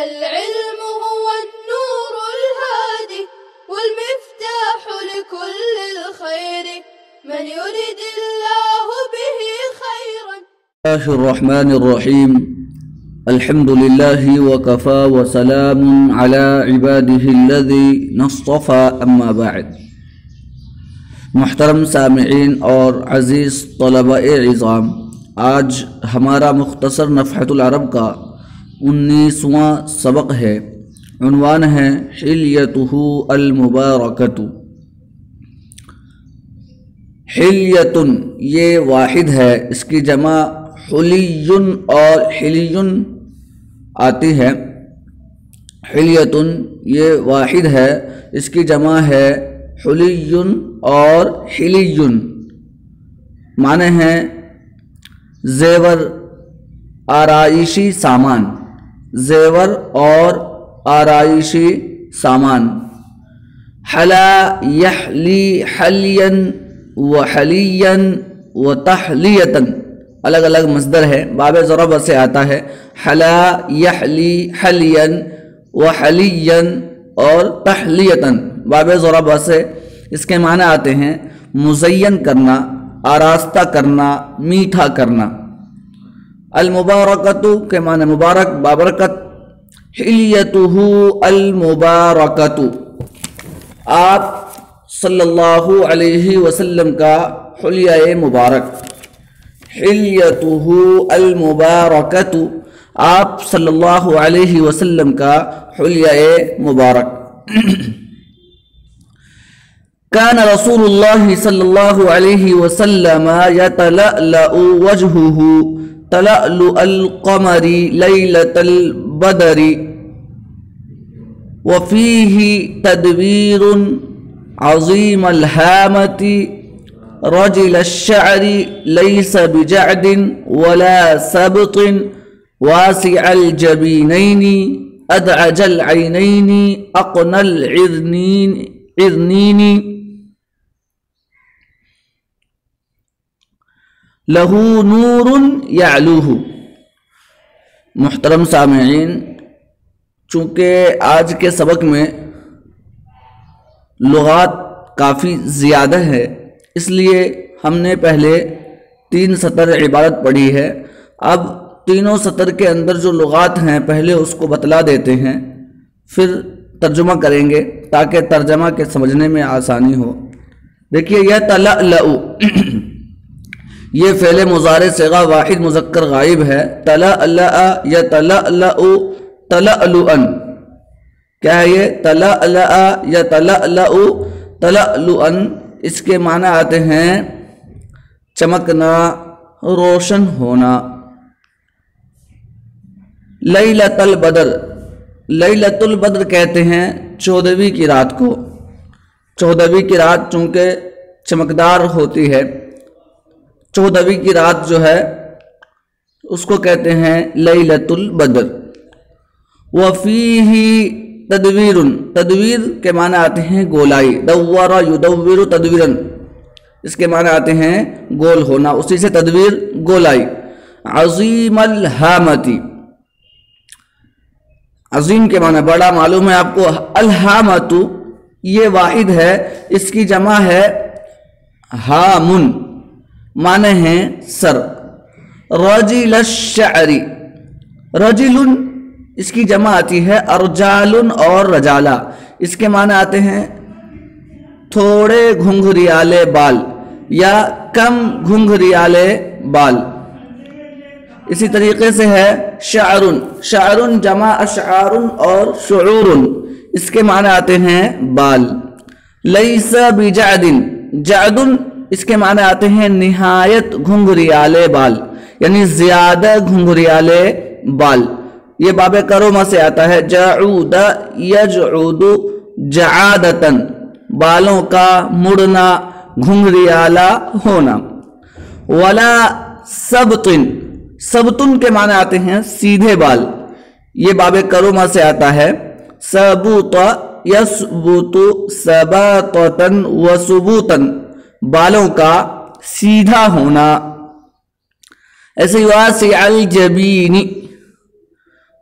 العلم هو النور الهادي والمفتاح لكل الخير من يرد الله به خيرا. بسم الله الرحمن الرحيم. الحمد لله وكفى وسلام على عباده الذين اصطفى اما بعد. محترم سامعین اور عزیز طلباء عظام، آج ہمارا مختصر نفحۃ العرب کا 19واں سبق ہے. عنوان ہے حلیتہ المبارکۃ. حلیتن یہ واحد ہے، اس کی جمع حلیٌ اور حلیٌ آتی ہے. حلیتن یہ واحد ہے، اس کی جمع ہے حلیٌ اور حلیٌ. معنی ہیں زیور، آرائشی سامان. زیور اور آرائشی سامان. حلا یحلی حلیًا وحلیًا وتحلیۃً الگ الگ مصدر ہے، باب ضرب سے آتا ہے. حلا یحلی حلیًا وحلیًا اور تحلیۃً باب ضرب سے. اس کے معنی آتے ہیں مزین کرنا، آراستہ کرنا، میٹھا کرنا. المبارکۃ کے معنی مبارک، بابرکت. حلیتہ المبارکۃ آپ صلی اللہ علیہ وسلم کا حلیہ مبارک. حلیتہ المبارکۃ آپ صلی اللہ علیہ وسلم کا حلیہ مبارک. كان رسول الله صلى الله عليه وسلم يتلألأ وجهه تلألؤ القمر ليلة البدر وفيه تدبير عظيم الهامة رجل الشعر ليس بجعد ولا سبط واسع الجبينين أدعج العينين أقنى العذنين لہو نور یعلوہ. محترم سامعین، چونکہ آج کے سبق میں لغات کافی زیادہ ہے، اس لیے ہم نے پہلے 3 سطر عبارت پڑھی ہے. اب تینوں سطر کے اندر جو لغات ہیں پہلے اس کو بتلا دیتے ہیں، پھر ترجمہ کریں گے تاکہ ترجمہ کے سمجھنے میں آسانی ہو. دیکھیے یتلألأ یہ فعل مضارع صیغہ واحد مذکر غائب ہے. تلألأ یتلألأ تلألؤا. کیا ہے یہ؟ تلألأ یتلألأ تلألؤا. اس کے معنی آتے ہیں چمکنا، روشن ہونا. لیلۃ البدر، لیلۃ البدر کہتے ہیں 14ویں کی رات کو. 14ویں کی رات چونکہ چمکدار ہوتی ہے، 14ویں کی رات جو ہے اس کو کہتے ہیں لیلۃ البدر. وفیہ تدویر، تدویر کے معنی آتے ہیں گولائی. دور یدور تدویرا، اس کے معنی آتے ہیں گول ہونا، اسی سے تدویر گولائی. عظیم الہامتی، عظیم کے معنی بڑا معلوم ہے آپ کو. الہامت یہ واحد ہے، اس کی جمع ہے ہامن، معنی ہیں سر. رجل الشعر، رجل اس کی جمع آتی ہے ارجال اور رجالہ. اس کے معنی آتے ہیں تھوڑے گھنگھریالے بال یا کم گھنگھریالے بال. اسی طریقے سے ہے شعر، شعر جمع اشعار اور شعور، اس کے معنی آتے ہیں بال. لیس بجعد، جعد اس کے معنی آتے ہیں نہایت گھنگھریالے بال، یعنی زیادہ گھنگھریالے بال. یہ باب کرومہ سے آتا ہے. جعود یجعود جعادتاً، بالوں کا مڑنا، گھنگھریالا ہونا. ولا سبطن، سبطن کے معنی آتے ہیں سیدھے بال. یہ باب کرومہ سے آتا ہے. ثبوت یثبت ثباتاً وثبوتاً، بالوں کا سیدھا ہونا. ایسے واسع الجبین،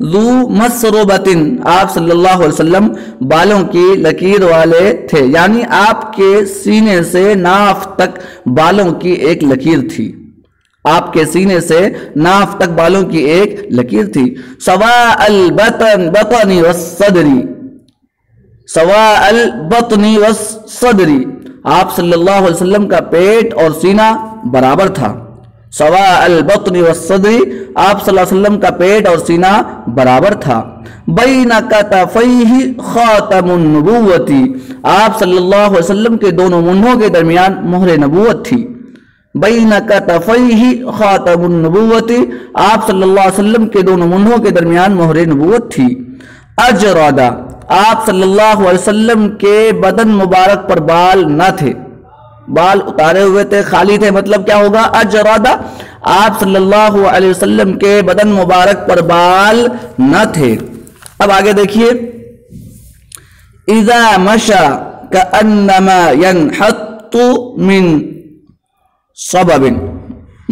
ذو مسربتن، آپ صلی اللہ علیہ وسلم بالوں کی لکیر والے تھے، یعنی آپ کے سینے سے ناف تک بالوں کی ایک لکیر تھی، آپ کے سینے سے ناف تک بالوں کی ایک لکیر تھی۔ سواء البطن والصدری، سواء البطن والصدری، آپ صلی اللہ علیہ وسلم کا پیٹ اور سینہ برابر تھا۔ سواء البطن والصدری، آپ صلی اللہ علیہ وسلم کا پیٹ اور سینہ برابر تھا۔ بین کتفیہ خاتم النبوۃ، آپ صلی اللہ علیہ وسلم کے دونوں منہوں کے درمیان مہر نبوت تھی۔ بین کتفیہ خاتم النبوۃ، آپ صلی اللہ علیہ وسلم کے دونوں منہوں کے درمیان مہر نبوت تھی۔ اجرد، آپ صلی اللہ علیہ وسلم کے بدن مبارک پر بال نہ تھے، بال اتارے ہوئے تھے، خالی تھے، مطلب کیا ہوگا؟ اجرد، آپ صلی اللہ علیہ وسلم کے بدن مبارک پر بال نہ تھے۔ اب آگے دیکھیے، اذا مشى كأنما ينحط من صبب،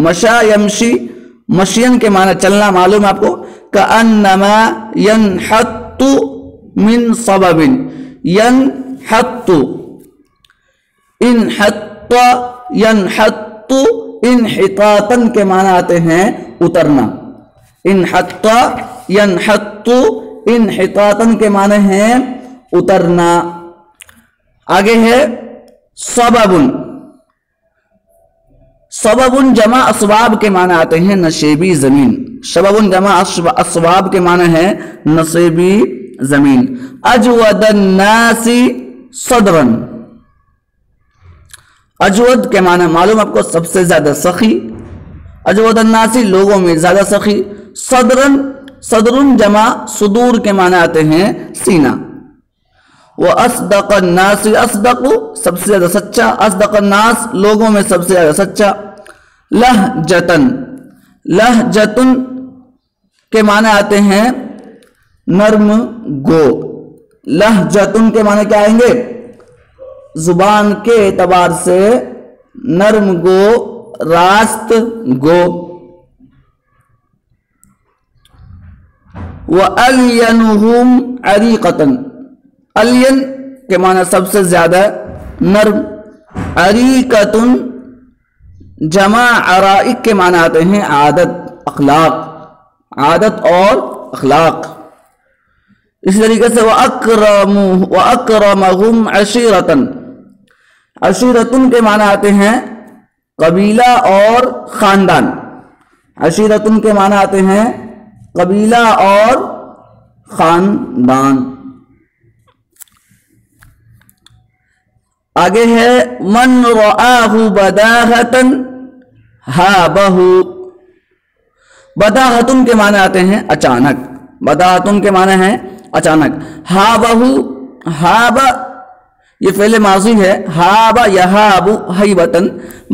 مشا یمشی، مشین کے معنی چلنا معلوم آپ کو، كأنما ينحط من صبب، ينحط، انحط، ينحط، انحطاطاً کے معنی آتے ہیں اترنا، انحط، ينحط، انحطاطاً کے معنی ہیں اترنا۔ آگے ہے سبب، سبب جمع اسباب کے معنی آتے ہیں نشیبی زمین، سبب جمع اسباب کے معنی ہے نصیبی زمین۔ اجود الناس صدرا، اجود کے معنی معلوم آپ کو سب سے زیادہ سخی، اجود الناس لوگوں میں زیادہ سخی۔ صدرن، صدرن جمع صدور کے معنی آتے ہیں سینہ۔ وَأَصْدَقَ النَّاسِ، اصدق سب سے زیادہ سچا، اصدق الناس لوگوں میں سب سے زیادہ سچا۔ لہجتن، لہجتن کے معنی آتے ہیں نرم گو، لہجتن کے معنی کیا آئیں گے؟ زبان کے اعتبار سے نرم گو، راست گو۔ وَأَلْيَنُهُمْ عَرِيقَةً، الین کے معنی سب سے زیادہ نرم۔ عریقتن جمع عرائق کے معنی آتے ہیں عادت، اخلاق، عادت اور اخلاق۔ اسی طریقے سے وَأَكْرَمَهُمْ عَشِيرَةً، عشیرتن کے معنی آتے ہیں قبیلہ اور خاندان، عشیرتن کے معنی آتے ہیں قبیلہ اور خاندان۔ آگے ہے من رآہ بداہتن ہابہ، بداہتن کے معنی آتے ہیں اچانک، بداہتن کے معنی ہیں اچانک۔ ہابہ، ہاب یہ فعل ماضی ہے، ہاب یہاب ہیبتن،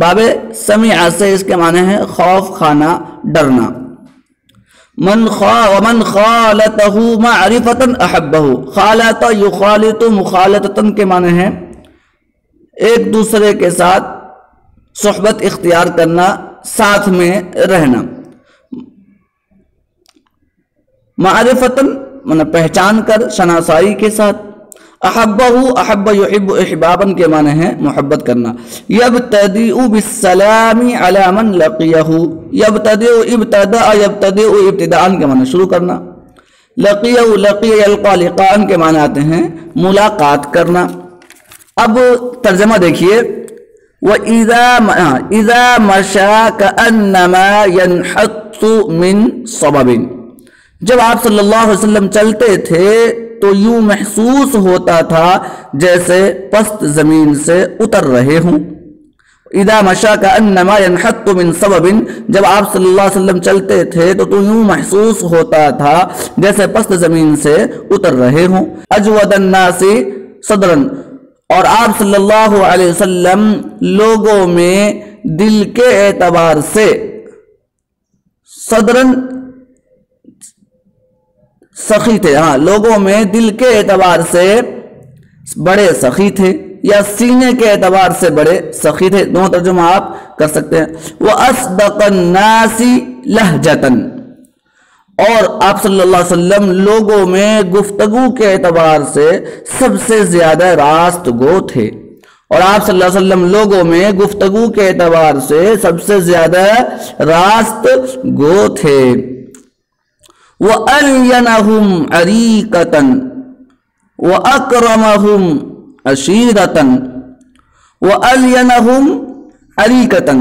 باب سمع سے اس کے معنی ہے خوف کھانا، ڈرنا۔ ومن خالطہ معرفتن احبہ، خالط یخالط مخالطتن کے معنی ہے ایک دوسرے کے ساتھ صحبت اختیار کرنا، ساتھ میں رہنا۔ معرفتن معنی پہچان کر، شناسائی کے ساتھ۔ احبہ، احب یحب احبابن کے معنی ہے محبت کرنا۔ یبتدئ بالسلام علی من لقیہ، یبتدئ، ابتدأ یبتدئ ابتداء کے معنی شروع کرنا۔ لقیہ، لقیہ یلقى لقاء کے معنی آتے ہیں ملاقات کرنا۔ اب ترجمہ دیکھیے، وَإِذَا مَشَى كَأَنَّمَا يَنْحَطُّ مِنْ صَبَبٍ، جب آپ صلی اللہ علیہ وسلم چلتے تھے تو یوں محسوس ہوتا تھا جیسے پست زمین سے اتر رہے ہوں۔ اذا مشى كأنما ينحط من سبب، جب آپ صلی اللہ علیہ وسلم چلتے تھے تو یوں محسوس ہوتا تھا جیسے پست زمین سے اتر رہے ہوں۔ اجود الناس صدرا، اور آپ صلی اللہ علیہ وسلم لوگوں میں دل کے اعتبار سے، صدرن سخی تھے، ہاں لوگوں میں دل کے اعتبار سے بڑے سخی تھے، یا سینے کے اعتبار سے بڑے سخی تھے، دونوں ترجمہ آپ کر سکتے ہیں۔ وَأَصْدَقَ النَّاسِ لَهْجَةً، اور آپ صلی اللہ علیہ وسلم لوگوں میں گفتگو کے اعتبار سے سب سے زیادہ راست گو تھے، اور آپ صلی اللہ علیہ وسلم لوگوں میں گفتگو کے اعتبار سے سب سے زیادہ راست گو تھے۔ وَأَلْيَنَهُمْ عَرِيقَةً وَأَكْرَمَهُمْ عَشِيرَةً وَأَلْيَنَهُمْ عَرِيقَةً،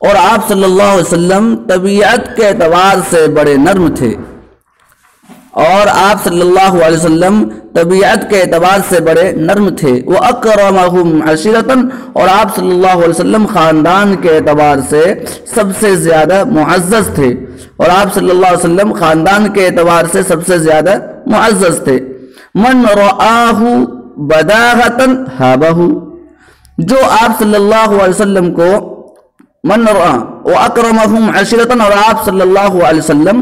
اور آپ صلی اللہ علیہ وسلم طبیعت کے اعتبار سے بڑے نرم تھے، اور آپ صلی اللہ علیہ وسلم طبیعت کے اعتبار سے بڑے نرم تھے۔ وَأَكْرَمَهُمْ عَشِيرَةً، اور آپ صلی اللہ علیہ وسلم خاندان کے اعتبار سے سب سے زیادہ معزز تھے، اور آپ صلی اللہ علیہ وسلم خاندان کے اعتبار سے سب سے زیادہ معزز تھے۔ مَنْ رَآهُ بَدَاغَةً هَابَهُ، جو آپ صلی اللہ علیہ وسلم کو من رآ وَأَكْرَمَهُمْ عَشِيرَةً، اور آپ صلی اللہ علیہ وسلم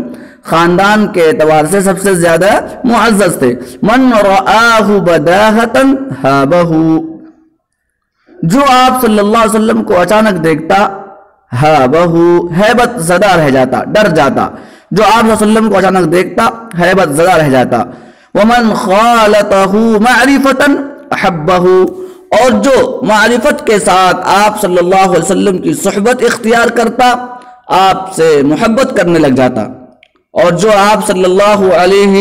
خاندان کے اعتبار سے سب سے زیادہ معزز تھے۔ من رآہ بداغةً هابہ، جو آپ صلی اللہ علیہ وسلم کو اچانک دیکھتا ہابہ، ہیبت زدہ رہ جاتا، ڈر جاتا، جو آپ صلی اللہ علیہ وسلم کو اچانک دیکھتا ہیبت زدہ رہ جاتا۔ ومن خالطہ معرفةً احبہ، اور جو معرفت کے ساتھ آپ صلی اللہ علیہ وسلم کی صحبت اختیار کرتا آپ سے محبت کرنے لگ جاتا، اور جو آپ صلی اللہ علیہ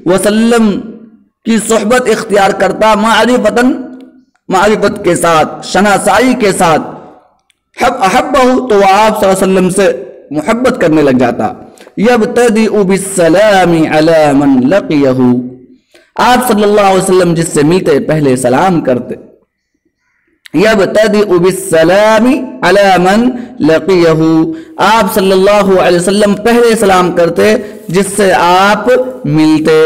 وسلم کی صحبت اختیار کرتا معرفت کے ساتھ، شناسائی کے ساتھ، احبہ، تو وہ آپ صلی اللہ علیہ وسلم سے محبت کرنے لگ جاتا۔ یبتدئ بالسلام علی من لقیہ، آپ صلی اللہ علیہ وسلم جس سے ملتے پہلے سلام کرتے۔ یبتدئ بالسلام علی من لقیہ، آپ صلی اللہ علیہ وسلم پہلے سلام کرتے جس سے آپ ملتے۔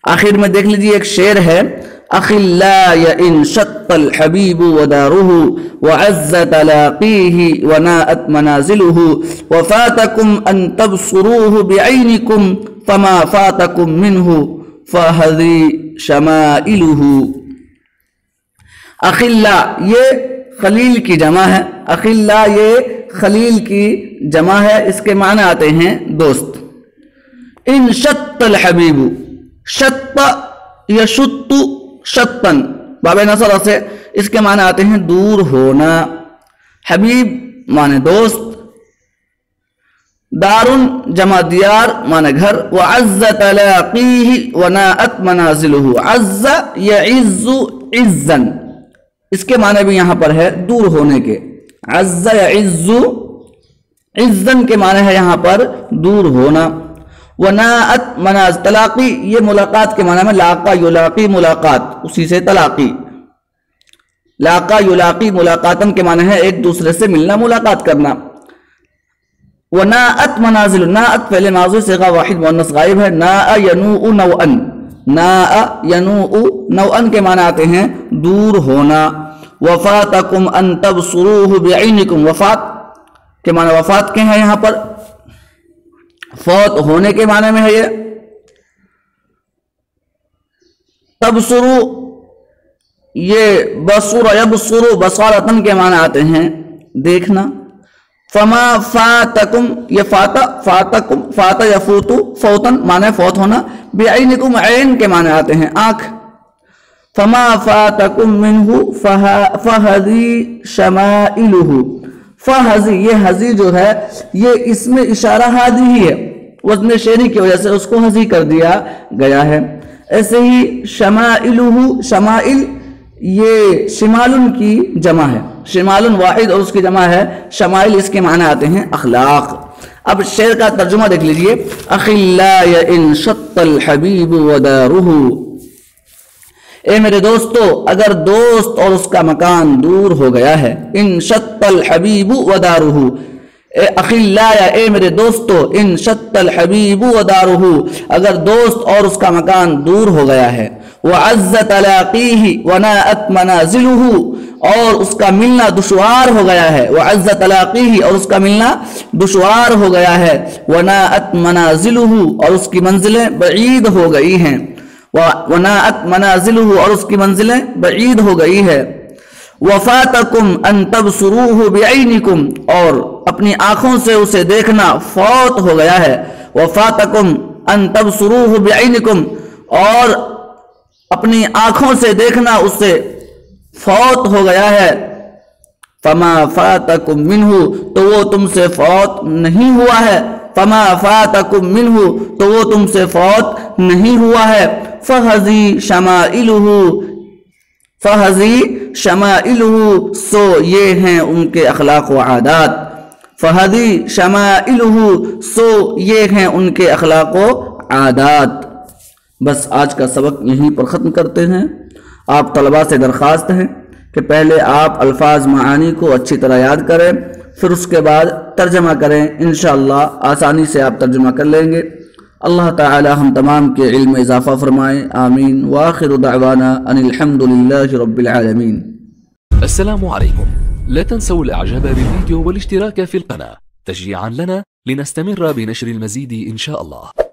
آخر میں دیکھ لیجئے ایک شعر ہے، اخلاء ان شط الحبیب ودارہ وعز تلاقیہ وناءت منازلہ وفاتکم ان تبصروہ بعینکم فما فاتکم منہ فہذی شمائلہ۔ اخلاء یہ خلیل کی جمع ہے، اخلاء یہ خلیل کی جمع ہے، اس کے معنی آتے ہیں دوست۔ ان شط الحبیب، شط یشط شطن، باب نصر سے اس کے معنی آتے ہیں دور ہونا، حبیب معنی دوست، دارن جمع دیار معنی گھر، وعز تلاقیہ وناءت منازلہ، عز یعز عزا، اس کے معنی بھی یہاں پر ہے دور ہونے کے، عز یعز عزن کے معنی ہے یہاں پر دور ہونا۔ وناءت مناز، تلاقی یہ ملاقات کے معنی میں لاقا یلاقی ملاقات، اسی سے تلاقی، لاقا یلاقی ملاقاتن کے معنی ہے ایک دوسرے سے ملنا، ملاقات کرنا۔ وناءت منازل، ناءت فعل ماضی صیغہ واحد مؤنث غائب ہے، ناء ینوء نوءن، ناء ینوء نوءن کے معنی آتے ہیں دور ہونا۔ وفاتکم ان تبصروہ بعینکم، وفات کے معنی وفات کے ہیں یہاں پر، فوت ہونے کے معنی میں ہے یہ۔ تبصرو یہ بصر یبصر بصارتن کے معنی آتے ہیں دیکھنا۔ فما فاتکم یہ فاتکم، فات یفوت فوتن معنی فوت ہونا، بعینکم عین کے معنی آتے ہیں آنکھ۔ فما فاتکم منہ فہذی شمائلہ، فہذی یہ حذی جو ہے یہ اس میں اشارہ حاضی ہی ہے، وزن شعری کی وجہ سے اس کو حذی کر دیا گیا ہے۔ ایسے ہی شمائلہ، شمائل یہ شمالن کی جمع ہے، شمالن واحد اور اس کی جمع ہے شمائل، اس کے معنی آتے ہیں اخلاق۔ اب شعر کا ترجمہ دیکھ لیجئے، اخلاء ان شط الحبیب ودارہ، اے میرے دوستو اگر دوست اور اس کا مکان دور ہو گیا ہے، ان شط الحبیب ودارہ، اخلاء اے میرے دوستو ان شط الحبیب ودارہ، اگر دوست اور اس کا مکان دور ہو گیا ہے، وعز تلاقیہ وناءت منازلہ، اور اس کا ملنا دشوار ہو گیا ہے، وعز تلاقیہ اور اس کا ملنا دشوار ہو گیا ہے، وناءت منازلہ اور اس کی منزلیں بعید ہو گئی ہیں، وناءت منازلہ اور اس کی منزلیں بعید ہو گئی ہے، وفاتکم ان تبصروہ بعینکم، اور اپنی آنکھوں سے اسے دیکھنا فوت ہو گیا ہے، وفاتکم ان تبصروہ بعینکم، اور اپنی آنکھوں سے دیکھنا اس سے فوت ہو گیا ہے، فما فاتکم منہ، تو وہ تم سے فوت نہیں ہوا ہے، فما فاتکم منہ، تو وہ تم سے فوت نہیں ہوا ہے، فہذی شمائلہ، سو یہ ہیں ان کے اخلاق و عادات، فہذی شمائلہ، سو یہ ہیں ان کے اخلاق و عادات۔ بس آج کا سبق یہیں پر ختم کرتے ہیں۔ آپ طلباء سے درخواست ہے کہ پہلے آپ الفاظ معانی کو اچھی طرح یاد کریں، پھر اس کے بعد ترجمہ کریں، انشاءاللہ آسانی سے آپ ترجمہ کر لیں گے۔ اللہ تعالی ہم تمام کے علم میں اضافہ فرمائے، آمین، وآخر دعوانا ان الحمد للہ رب العالمین۔ السلام عليكم، لا تنسوا الاعجاب بالفيديو والاشتراك في القناة تشجيعا لنا لنستمر بنشر المزيد إن شاء الله.